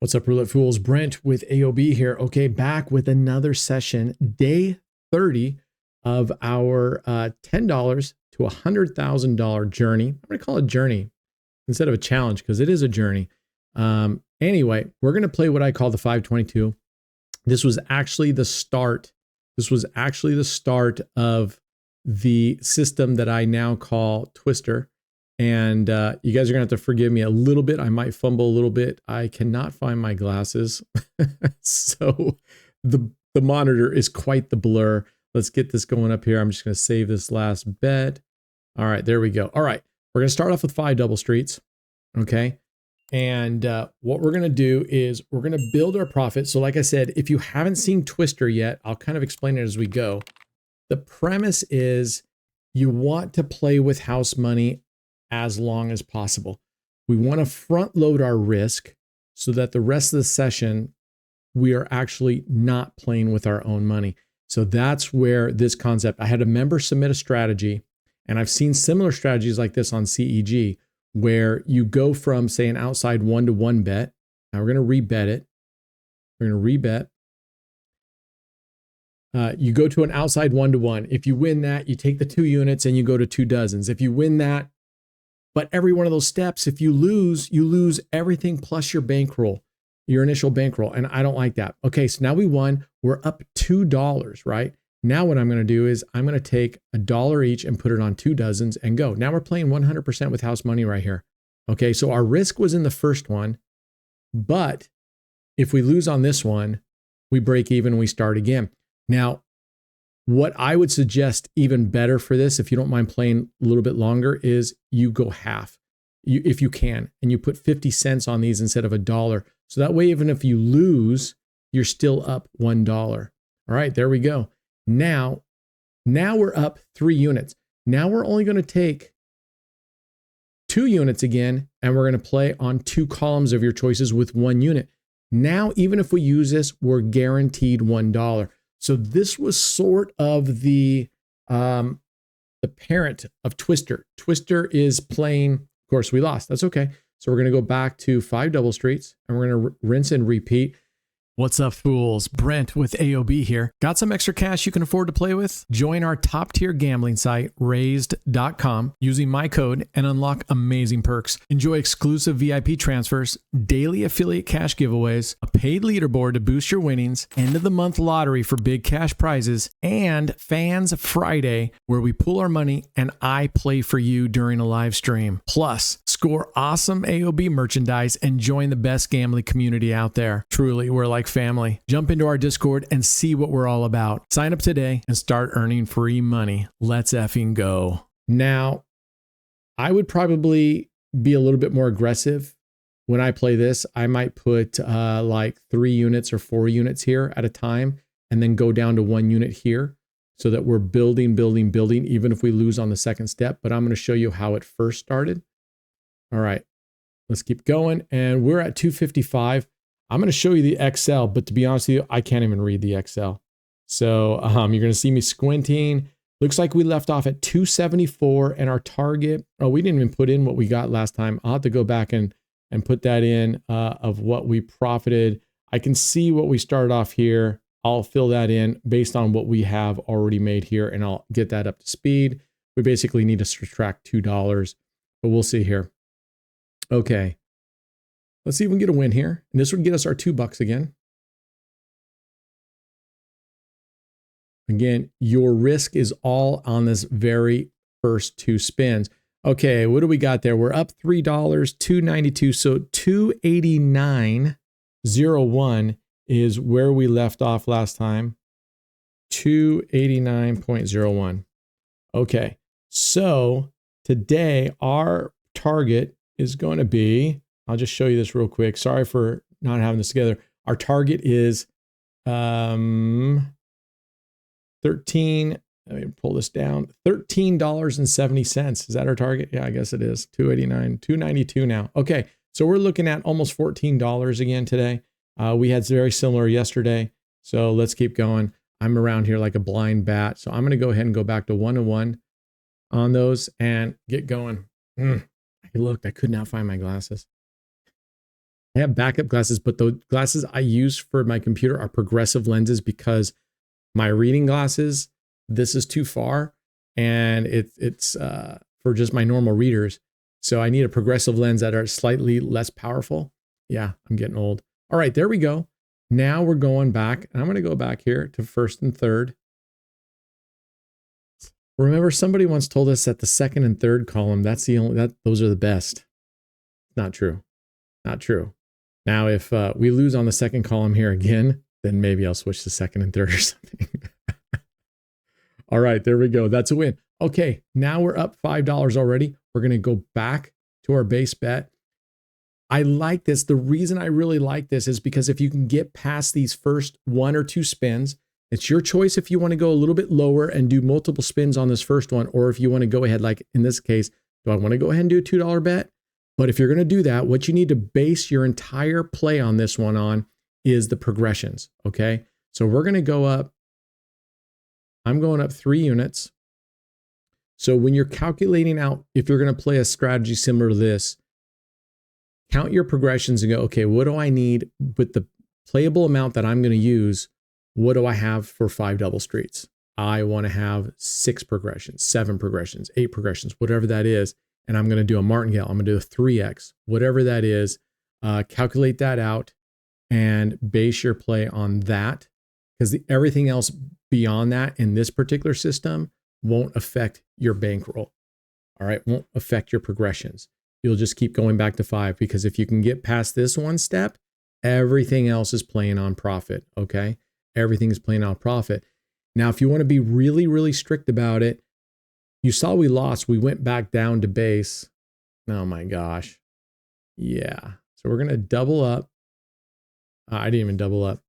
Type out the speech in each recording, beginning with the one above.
What's up, Roulette Fools? Brent with AOB here. Okay, back with another session, day 30 of our $10 to $100,000 journey. I'm going to call it journey instead of a challenge because it is a journey. Anyway, we're going to play what I call the 522. This was actually the start. This was actually the start of the system that I now call Twister. And you guys are going to have to forgive me a little bit. I might fumble a little bit. I cannot find my glasses. So the monitor is quite the blur. Let's get this going up here. I'm just going to save this last bet. All right, there we go. All right, we're going to start off with 5 double streets. Okay. And what we're going to do is we're going to build our profit. So like I said, if you haven't seen Twister yet, I'll kind of explain it as we go. The premise is you want to play with house money as long as possible. We want to front load our risk so that the rest of the session, we are actually not playing with our own money. So that's where this concept, I had a member submit a strategy, and I've seen similar strategies like this on CEG, where you go from, say, an outside 1-to-1 bet. Now we're going to rebet it. We're going to rebet. You go to an outside 1-to-1. If you win that, you take the 2 units and you go to 2 dozens. If you win that, but every one of those steps, if you lose everything plus your bankroll, your initial bankroll. And I don't like that. Okay, so now we won. We're up $2, right? Now what I'm going to do is I'm going to take $1 each and put it on 2 dozens and go. Now we're playing 100% with house money right here. Okay, so our risk was in the first one, but if we lose on this one, we break even and we start again. Now, what I would suggest even better for this, if you don't mind playing a little bit longer, is you go half, if you can, and you put 50 cents on these instead of $1. So that way, even if you lose, you're still up $1. All right, there we go. Now we're up 3 units. Now we're only going to take 2 units again, and we're going to play on 2 columns of your choices with 1 unit. Now, even if we use this, we're guaranteed $1. So this was sort of the parent of Twister. Twister is playing, of course, we lost. That's okay. So we're going to go back to 5 double streets, and we're going to rinse and repeat. What's up, fools? Brent with AOB here. Got some extra cash you can afford to play with? Join our top-tier gambling site, raised.com, using my code and unlock amazing perks. Enjoy exclusive VIP transfers, daily affiliate cash giveaways, a paid leaderboard to boost your winnings, end-of-the-month lottery for big cash prizes, and Fans Friday, where we pool our money and I play for you during a live stream. Plus, score awesome AOB merchandise and join the best gambling community out there. Truly, we're like family. Jump into our Discord and see what we're all about. Sign up today and start earning free money. Let's effing go. Now, I would probably be a little bit more aggressive when I play this. I might put like 3 units or 4 units here at a time and then go down to 1 unit here so that we're building, even if we lose on the second step. But I'm going to show you how it first started. All right, let's keep going. And we're at 255. I'm going to show you the Excel, but to be honest with you, I can't even read the Excel. So you're going to see me squinting. Looks like we left off at 274 and our target. Oh, we didn't even put in what we got last time. I'll have to go back and put that in of what we profited. I can see what we started off here. I'll fill that in based on what we have already made here, and I'll get that up to speed. We basically need to subtract $2, but we'll see here. Okay. Let's see if we can get a win here. And this would get us our $2 again. Again, your risk is all on this very first 2 spins. Okay, what do we got there? We're up $3, $2.92. So 289.01 is where we left off last time. 289.01. Okay, so today our target is going to be, I'll just show you this real quick. Sorry for not having this together. Our target is 13. Let me pull this down. $13.70. Is that our target? Yeah, I guess it is. 289, 292 now. Okay, so we're looking at almost $14 again today. We had very similar yesterday. So let's keep going. I'm around here like a blind bat. So I'm going to go ahead and go back to 1-to-1 on those and get going. I looked, I could not find my glasses. I have backup glasses, but the glasses I use for my computer are progressive lenses because my reading glasses, this is too far, and it's for just my normal readers. So I need a progressive lens that are slightly less powerful. Yeah, I'm getting old. All right, there we go. Now we're going back, and I'm going to go back here to first and third. Remember, somebody once told us that the second and third column, those are the best. Not true. Not true. Now, if we lose on the second column here again, then maybe I'll switch to second and third or something. All right, there we go. That's a win. Okay, now we're up $5 already. We're going to go back to our base bet. I like this. The reason I really like this is because if you can get past these first 1 or 2 spins, it's your choice if you want to go a little bit lower and do multiple spins on this first one, or if you want to go ahead, like in this case, do I want to go ahead and do a $2 bet? But if you're going to do that, what you need to base your entire play on this one on is the progressions, okay? So we're going to go up. I'm going up 3 units. So when you're calculating out, if you're going to play a strategy similar to this, count your progressions and go, okay, what do I need with the playable amount that I'm going to use? What do I have for 5 double streets? I want to have 6 progressions, 7 progressions, 8 progressions, whatever that is. And I'm going to do a martingale. I'm going to do a 3X, whatever that is. Calculate that out and base your play on that, because everything else beyond that in this particular system won't affect your bankroll. All right, won't affect your progressions. You'll just keep going back to 5, because if you can get past this one step, everything else is playing on profit, okay? Everything is playing on profit. Now, if you want to be really, really strict about it, you saw we lost. We went back down to base. Oh my gosh. Yeah. So we're going to double up. I didn't even double up.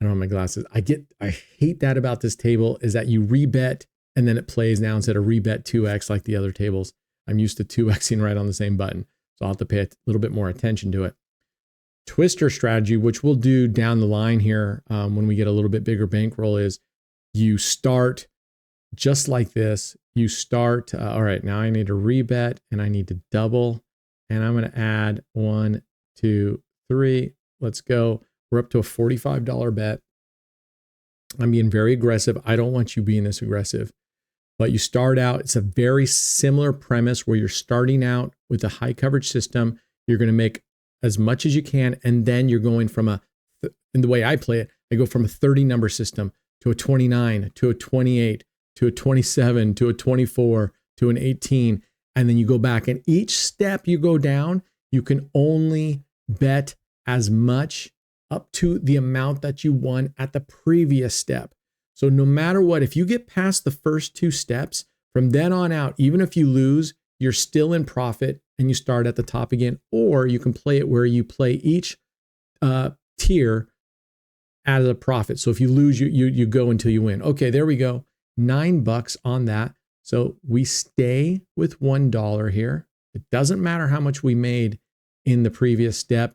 I don't have my glasses. I hate that about this table is that you rebet and then it plays now instead of rebet 2X like the other tables. I'm used to 2Xing right on the same button. So I'll have to pay a little bit more attention to it. Twister strategy, which we'll do down the line here when we get a little bit bigger bankroll, is you start just like this. You start, all right, now I need to rebet and I need to double. And I'm going to add 1, 2, 3. Let's go. We're up to a $45 bet. I'm being very aggressive. I don't want you being this aggressive. But you start out, it's a very similar premise where you're starting out with a high coverage system. You're going to make as much as you can. And then you're going from in the way I play it, I go from a 30 number system to a 29, to a 28, to a 27, to a 24, to an 18. And then you go back, and each step you go down, you can only bet as much up to the amount that you won at the previous step. So no matter what, if you get past the first 2 steps, from then on out, even if you lose, you're still in profit and you start at the top again. Or you can play it where you play each tier as a profit. So if you lose, you go until you win. Okay, there we go. $9 on that. So we stay with $1 here. It doesn't matter how much we made in the previous step.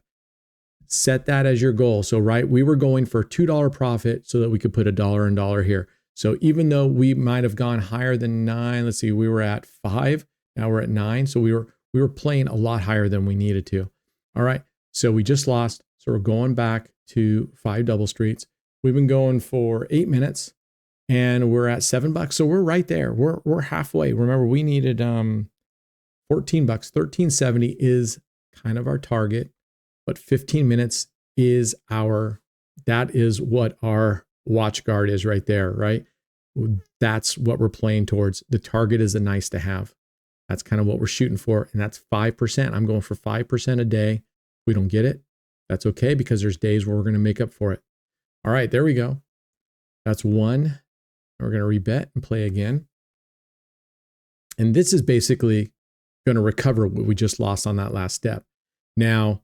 Set that as your goal. So, right, we were going for $2 profit so that we could put $1 and $1 here. So even though we might have gone higher than 9, let's see, we were at 5, now we're at 9. So we were playing a lot higher than we needed to. All right, so we just lost. So we're going back to 5 double streets. We've been going for 8 minutes and we're at $7. So we're right there. We're halfway. Remember, we needed $14. $13.70 is kind of our target. But 15 minutes is that is what our watch guard is right there, right? That's what we're playing towards. The target is a nice to have. That's kind of what we're shooting for. And that's 5%. I'm going for 5% a day. If we don't get it, that's okay, because there's days where we're going to make up for it. All right, there we go. That's 1. We're going to rebet and play again. And this is basically going to recover what we just lost on that last step. Now,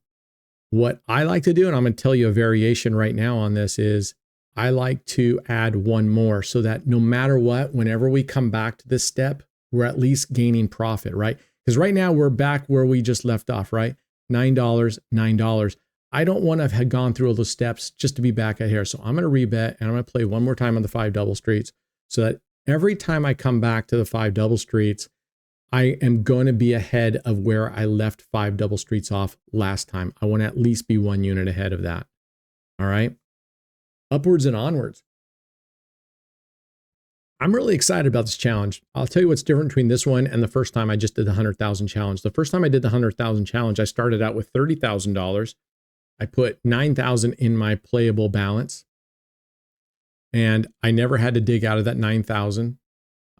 what I like to do, and I'm going to tell you a variation right now on this, is I like to add 1 more so that no matter what, whenever we come back to this step, we're at least gaining profit, right? Because right now we're back where we just left off, right? $9, $9. I don't want to have gone through all those steps just to be back at here. So I'm going to rebet and I'm going to play 1 more time on the 5 double streets so that every time I come back to the 5 double streets, I am going to be ahead of where I left 5 double streets off last time. I want to at least be 1 unit ahead of that. All right. Upwards and onwards. I'm really excited about this challenge. I'll tell you what's different between this one and the first time I just did the 100,000 challenge. The first time I did the 100,000 challenge, I started out with $30,000. I put 9,000 in my playable balance, and I never had to dig out of that 9,000.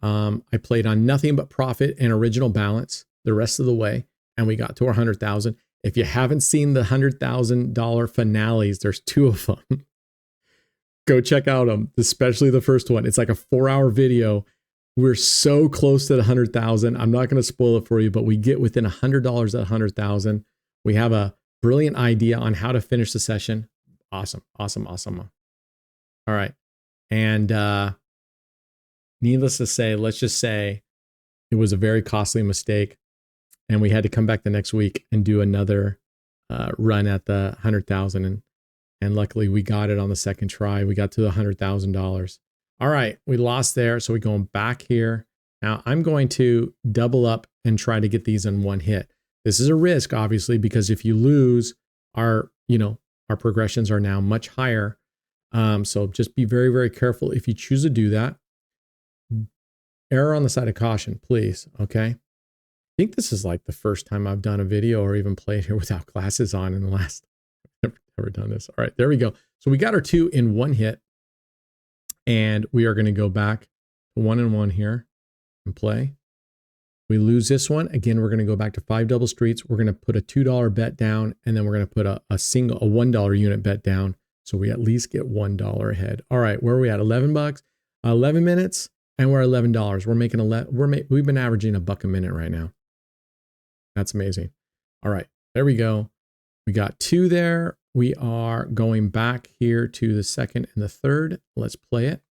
I played on nothing but profit and original balance the rest of the way, and we got to our 100,000. If you haven't seen the $100,000 finales, there's 2 of them. Go check out them, especially the first one. It's like a 4-hour video. We're so close to the 100,000. I'm not going to spoil it for you, but we get within $100 at 100,000. We have a brilliant idea on how to finish the session. Awesome. All right. And needless to say, let's just say it was a very costly mistake, and we had to come back the next week and do another run at the 100,000. And luckily we got it on the second try. We got to the $100,000. All right, we lost there. So we're going back here. Now I'm going to double up and try to get these in one hit. This is a risk, obviously, because if you lose, our progressions are now much higher. So just be very, very careful if you choose to do that. Error on the side of caution, please. Okay. I think this is like the first time I've done a video or even played here without glasses on in the last, never done this. All right, there we go. So we got our 2 in one hit, and we are going to go back to 1 and 1 here and play. We lose this one. Again, we're going to go back to 5 double streets. We're going to put a $2 bet down, and then we're going to put a $1 unit bet down. So we at least get $1 ahead. All right, where are we at? 11 bucks, 11 minutes, and we're at $11. We're making we've been averaging $1 a minute right now. That's amazing. All right, there we go. We got 2 there. We are going back here to the second and the third. Let's play it.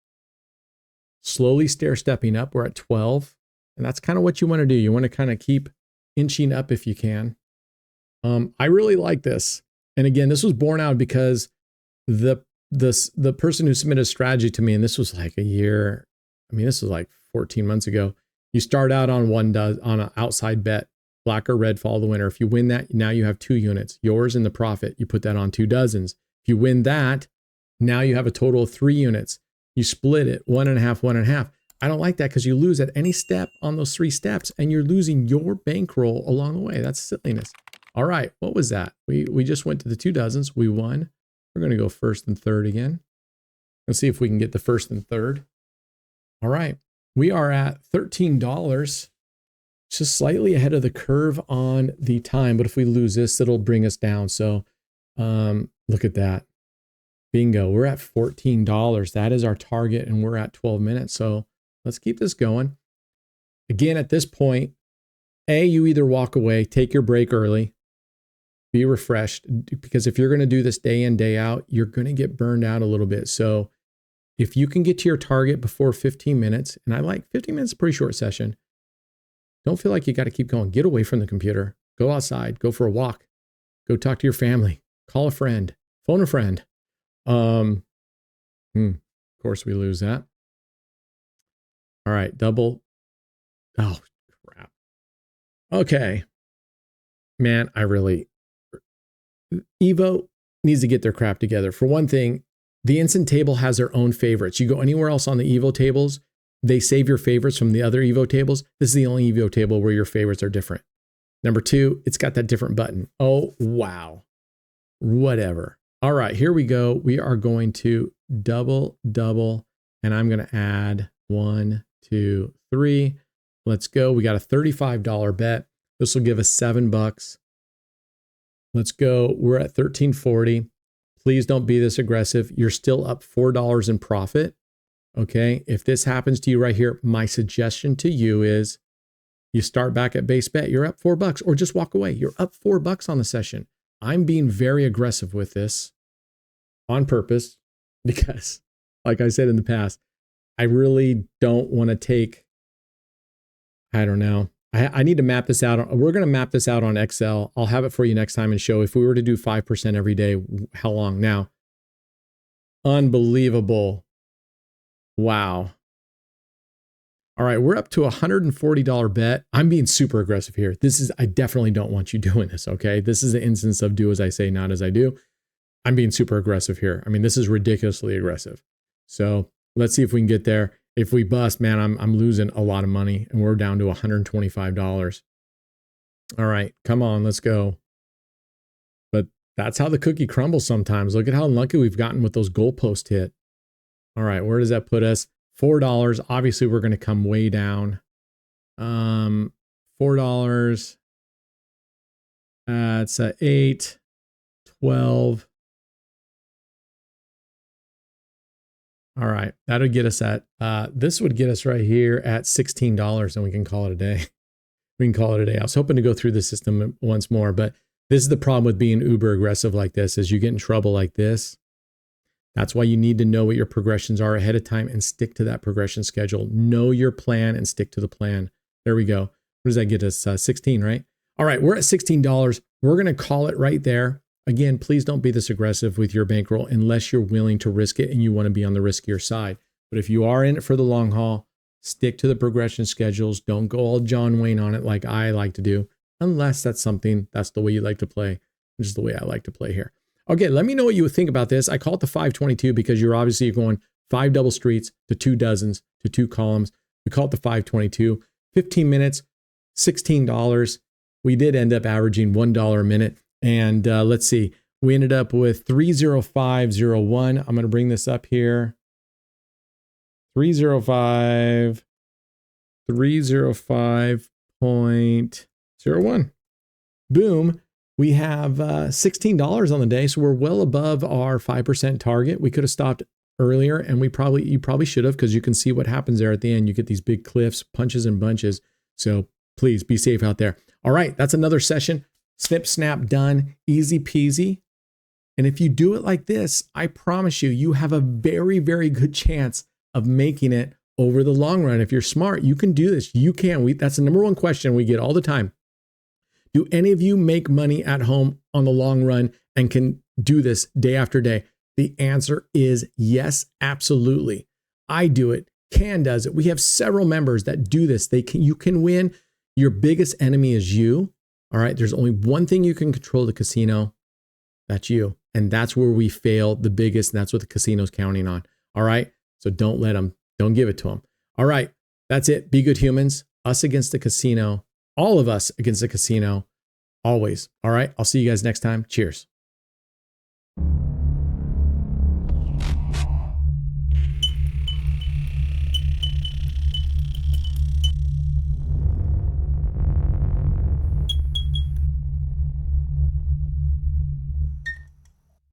Slowly stair-stepping up. We're at 12. And that's kind of what you want to do. You want to kind of keep inching up if you can. I really like this. And again, this was born out because the person who submitted a strategy to me, and this was like a year, this was like 14 months ago. You start out on on an outside bet. Black or red, follow the winner. If you win that, now you have 2 units. Yours in the profit. You put that on 2 dozens. If you win that, now you have a total of 3 units. You split it, 1.5, 1.5. I don't like that because you lose at any step on those 3 steps, and you're losing your bankroll along the way. That's silliness. All right, what was that? We just went to the 2 dozens. We won. We're going to go first and third again. Let's see if we can get the first and third. All right, we are at $13. Just slightly ahead of the curve on the time, but if we lose this, it'll bring us down. So look at that. Bingo, we're at $14. That is our target, and we're at 12 minutes. So let's keep this going. Again, at this point, you either walk away, take your break early, be refreshed, because if you're going to do this day in, day out, you're going to get burned out a little bit. So if you can get to your target before 15 minutes, and I like 15 minutes, a pretty short session, don't feel like you got to keep going. Get away from the computer. Go outside. Go for a walk. Go talk to your family. Call a friend. Phone a friend. Of course, we lose that. All right, double. Oh, crap. Okay. Man, Evo needs to get their crap together. For one thing, the instant table has their own favorites. You go anywhere else on the Evo tables, they save your favorites from the other Evo tables. This is the only Evo table where your favorites are different. Number 2, it's got that different button. Oh, wow. Whatever. All right, here we go. We are going to double, and I'm going to add 1, 2, 3. Let's go. We got a $35 bet. This will give us $7. Let's go. We're at $13.40. Please don't be this aggressive. You're still up $4 in profit. Okay, if this happens to you right here, my suggestion to you is you start back at base bet. You're up $4, or just walk away. You're up $4 on the session. I'm being very aggressive with this on purpose because, like I said in the past, I really don't want to take, I don't know. I need to map this out. We're going to map this out on Excel. I'll have it for you next time and show if we were to do 5% every day, how long. Now, unbelievable. Wow. All right, we're up to a $140 bet. I'm being super aggressive here. I definitely don't want you doing this, okay? This is an instance of do as I say, not as I do. I'm being super aggressive here. I mean, this is ridiculously aggressive. So let's see if we can get there. If we bust, man, I'm losing a lot of money, and we're down to $125. All right, come on, let's go. But that's how the cookie crumbles sometimes. Look at how unlucky we've gotten with those goalposts hit. All right, where does that put us? $4. Obviously, we're going to come way down. $4. It's 8, 12. All right, that'll get us at, this would get us right here at $16, and we can call it a day. We can call it a day. I was hoping to go through the system once more, but this is the problem with being uber aggressive like this, is you get in trouble like this. That's why you need to know what your progressions are ahead of time and stick to that progression schedule. Know your plan and stick to the plan. There we go. What does that get us? 16, right? All right, we're at $16. We're going to call it right there. Again, please don't be this aggressive with your bankroll unless you're willing to risk it and you want to be on the riskier side. But if you are in it for the long haul, stick to the progression schedules. Don't go all John Wayne on it like I like to do, unless that's the way you like to play, which is the way I like to play here. Okay, let me know what you think about this. I call it the 522 because you're obviously going 5 double streets to 2 dozens to 2 columns. We call it the 522. 15 minutes, $16. We did end up averaging $1 a minute. And let's see, we ended up with 305.01. I'm going to bring this up here. 305.01. Boom. We have $16 on the day, so we're well above our 5% target. We could have stopped earlier, and you probably should have, because you can see what happens there at the end. You get these big cliffs, punches and bunches. So please be safe out there. All right, that's another session. Snip, snap, done. Easy peasy. And if you do it like this, I promise you, you have a very, very good chance of making it over the long run. If you're smart, you can do this. You can. That's the number one question we get all the time. Do any of you make money at home on the long run and can do this day after day? The answer is yes, absolutely. I do it. Can does it. We have several members that do this. You can win. Your biggest enemy is you. All right. There's only one thing you can control, the casino. That's you. And that's where we fail the biggest. And that's what the casino's counting on. All right. So don't let them. Don't give it to them. All right. That's it. Be good humans. Us against the casino. All of us against the casino. Always. All right. I'll see you guys next time. Cheers.